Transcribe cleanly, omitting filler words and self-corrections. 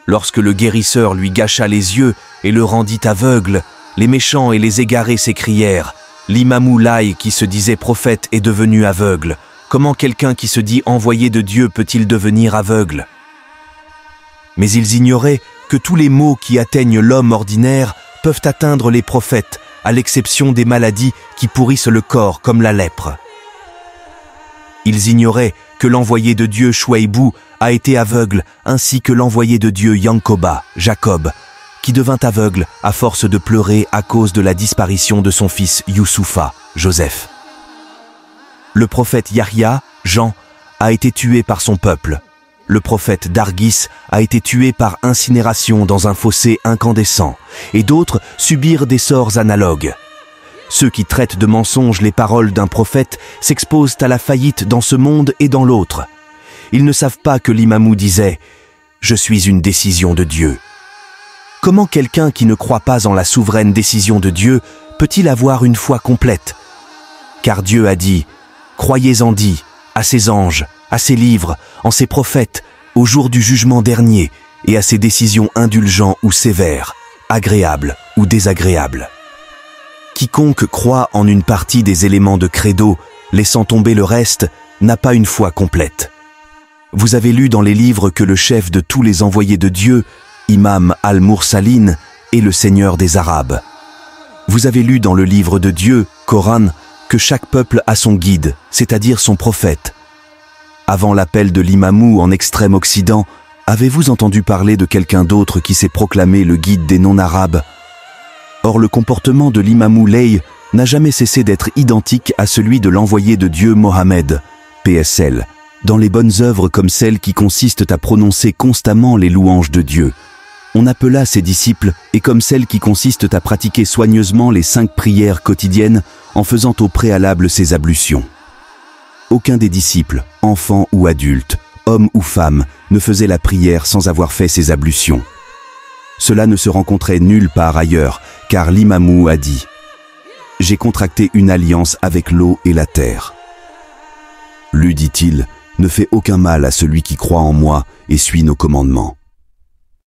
Lorsque le guérisseur lui gâcha les yeux et le rendit aveugle, les méchants et les égarés s'écrièrent « L'imam Laye qui se disait prophète est devenu aveugle. Comment quelqu'un qui se dit envoyé de Dieu peut-il devenir aveugle ?» Mais ils ignoraient que tous les maux qui atteignent l'homme ordinaire peuvent atteindre les prophètes, à l'exception des maladies qui pourrissent le corps comme la lèpre. Ils ignoraient que l'envoyé de Dieu Chouaïbou a été aveugle, ainsi que l'envoyé de Dieu Yankoba, Jacob, qui devint aveugle à force de pleurer à cause de la disparition de son fils Youssoufa, Joseph. Le prophète Yahya, Jean, a été tué par son peuple. Le prophète Dargis a été tué par incinération dans un fossé incandescent, et d'autres subirent des sorts analogues. Ceux qui traitent de mensonges les paroles d'un prophète s'exposent à la faillite dans ce monde et dans l'autre. Ils ne savent pas que l'imamou disait « Je suis une décision de Dieu ». Comment quelqu'un qui ne croit pas en la souveraine décision de Dieu peut-il avoir une foi complète? Car Dieu a dit « Croyez en dit, à ses anges, à ses livres, en ses prophètes, au jour du jugement dernier, et à ses décisions indulgents ou sévères, agréables ou désagréables. » Quiconque croit en une partie des éléments de credo, laissant tomber le reste, n'a pas une foi complète. Vous avez lu dans les livres que le chef de tous les envoyés de Dieu, Imam al-Mursalin, est le Seigneur des Arabes. Vous avez lu dans le livre de Dieu, Coran, que chaque peuple a son guide, c'est-à-dire son prophète. Avant l'appel de l'imamou en Extrême-Occident, avez-vous entendu parler de quelqu'un d'autre qui s'est proclamé le guide des non-arabes? Or, le comportement de l'imamou Laye n'a jamais cessé d'être identique à celui de l'envoyé de Dieu Mohammed, PSL, dans les bonnes œuvres comme celles qui consistent à prononcer constamment les louanges de Dieu. On appela ses disciples et comme celles qui consistent à pratiquer soigneusement les 5 prières quotidiennes en faisant au préalable ses ablutions. Aucun des disciples, enfants ou adultes, hommes ou femmes, ne faisait la prière sans avoir fait ses ablutions. Cela ne se rencontrait nulle part ailleurs, car l'imamou a dit « J'ai contracté une alliance avec l'eau et la terre. Lui, dit-il, ne fait aucun mal à celui qui croit en moi et suit nos commandements. »